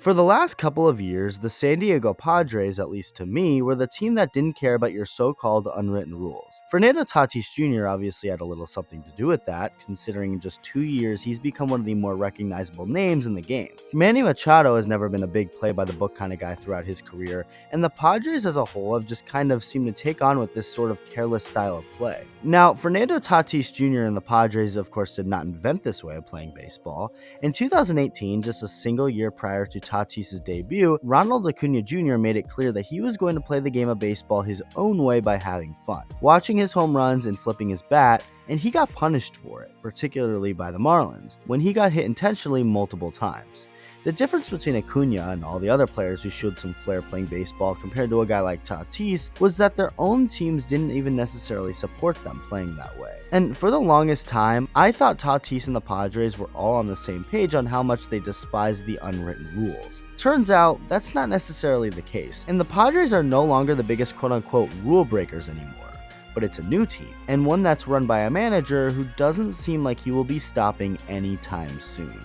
For the last couple of years, the San Diego Padres, at least to me, were the team that didn't care about your so-called unwritten rules. Fernando Tatis Jr. obviously had a little something to do with that, considering in just 2 years he's become one of the more recognizable names in the game. Manny Machado has never been a big play-by-the-book kind of guy throughout his career, and the Padres as a whole have just kind of seemed to take on with this sort of careless style of play. Now, Fernando Tatis Jr. and the Padres, of course, did not invent this way of playing baseball. In 2018, just a single year prior to Tatis' debut, Ronald Acuna Jr. made it clear that he was going to play the game of baseball his own way by having fun, watching his home runs and flipping his bat, and he got punished for it, particularly by the Marlins, when he got hit intentionally multiple times. The difference between Acuna and all the other players who showed some flair playing baseball compared to a guy like Tatis was that their own teams didn't even necessarily support them playing that way. And for the longest time, I thought Tatis and the Padres were all on the same page on how much they despised the unwritten rules. Turns out, that's not necessarily the case, and the Padres are no longer the biggest quote-unquote rule breakers anymore. But it's a new team, and one that's run by a manager who doesn't seem like he will be stopping anytime soon.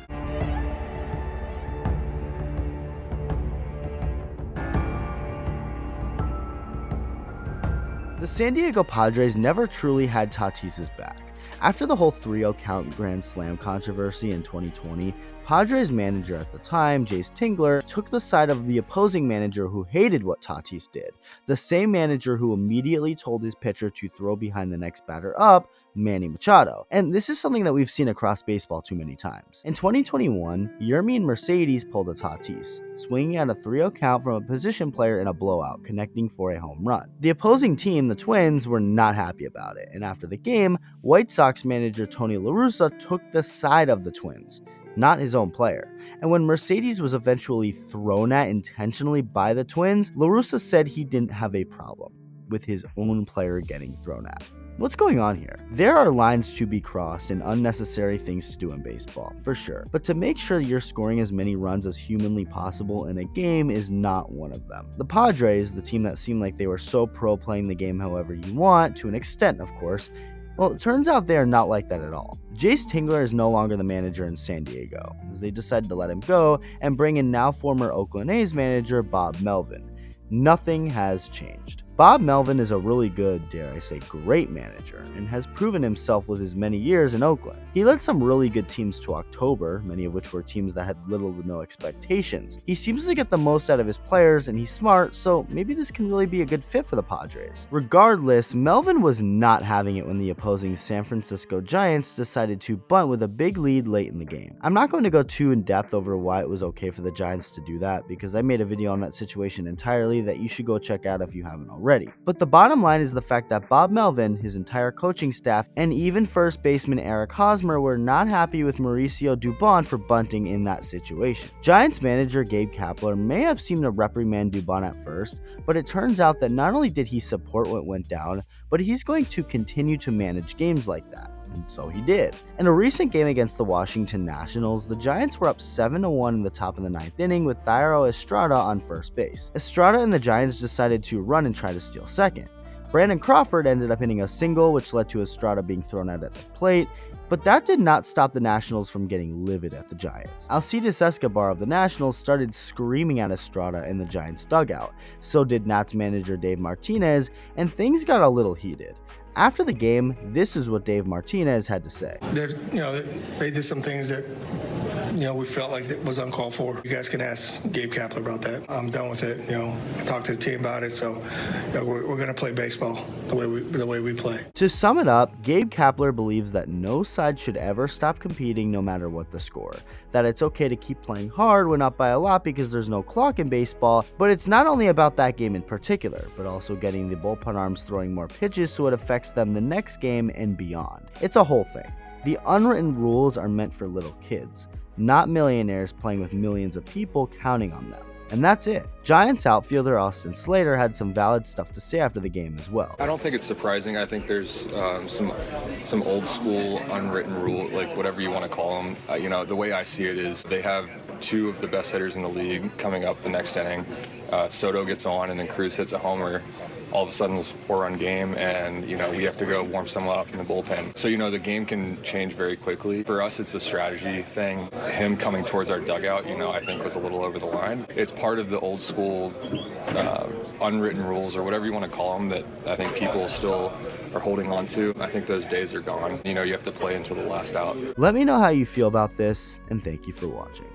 The San Diego Padres never truly had Tatis's back. After the whole 3-0 count Grand Slam controversy in 2020, Padres manager at the time, Jace Tingler, took the side of the opposing manager who hated what Tatis did, the same manager who immediately told his pitcher to throw behind the next batter up, Manny Machado. And this is something that we've seen across baseball too many times. In 2021, Yermin Mercedes pulled a Tatis, swinging at a 3-0 count from a position player in a blowout, connecting for a home run. The opposing team, the Twins, were not happy about it, and after the game, White Sox manager Tony La Russa took the side of the Twins, not his own player. And when Mercedes was eventually thrown at intentionally by the Twins, La Russa said he didn't have a problem with his own player getting thrown at. What's going on here? There are lines to be crossed and unnecessary things to do in baseball, for sure. But to make sure you're scoring as many runs as humanly possible in a game is not one of them. The Padres, the team that seemed like they were so pro playing the game however you want, to an extent of course, well, it turns out they are not like that at all. Jace Tingler is no longer the manager in San Diego, as they decided to let him go and bring in now former Oakland A's manager Bob Melvin. Nothing has changed. Bob Melvin is a really good, dare I say great manager, and has proven himself with his many years in Oakland. He led some really good teams to October, many of which were teams that had little to no expectations. He seems to get the most out of his players, and he's smart, so maybe this can really be a good fit for the Padres. Regardless, Melvin was not having it when the opposing San Francisco Giants decided to bunt with a big lead late in the game. I'm not going to go too in depth over why it was okay for the Giants to do that, because I made a video on that situation entirely that you should go check out if you haven't already. But the bottom line is the fact that Bob Melvin, his entire coaching staff, and even first baseman Eric Hosmer were not happy with Mauricio Dubon for bunting in that situation. Giants manager Gabe Kapler may have seemed to reprimand Dubon at first, but it turns out that not only did he support what went down, but he's going to continue to manage games like that. And so he did. In a recent game against the Washington Nationals, the Giants were up 7-1 in the top of the 9th inning with Thairo Estrada on first base. Estrada and the Giants decided to run and try to steal second. Brandon Crawford ended up hitting a single, which led to Estrada being thrown out at the plate, but that did not stop the Nationals from getting livid at the Giants. Alcides Escobar of the Nationals started screaming at Estrada in the Giants dugout, so did Nats manager Dave Martinez, and things got a little heated. After the game, this is what Dave Martinez had to say. They did some things that, we felt like it was uncalled for. You guys can ask Gabe Kapler about that. I'm done with it. I talked to the team about it, so we're going to play baseball the way we play. To sum it up, Gabe Kapler believes that no side should ever stop competing no matter what the score. That it's okay to keep playing hard when up by a lot because there's no clock in baseball, but it's not only about that game in particular, but also getting the bullpen arms throwing more pitches so it affects them the next game and beyond. It's a whole thing. The unwritten rules are meant for little kids, not millionaires playing with millions of people counting on them. And that's it. Giants outfielder Austin Slater had some valid stuff to say after the game as well. I don't think it's surprising. I think there's some old school unwritten rule, like whatever you want to call them. The way I see it is they have two of the best hitters in the league coming up the next inning. Soto gets on and then Cruz hits a homer. all of a sudden it's a 4-run game and, we have to go warm someone up in the bullpen. So, the game can change very quickly. For us, it's a strategy thing. Him coming towards our dugout, I think was a little over the line. It's part of the old school unwritten rules or whatever you want to call them that I think people still are holding on to. I think those days are gone. You have to play until the last out. Let me know how you feel about this, and thank you for watching.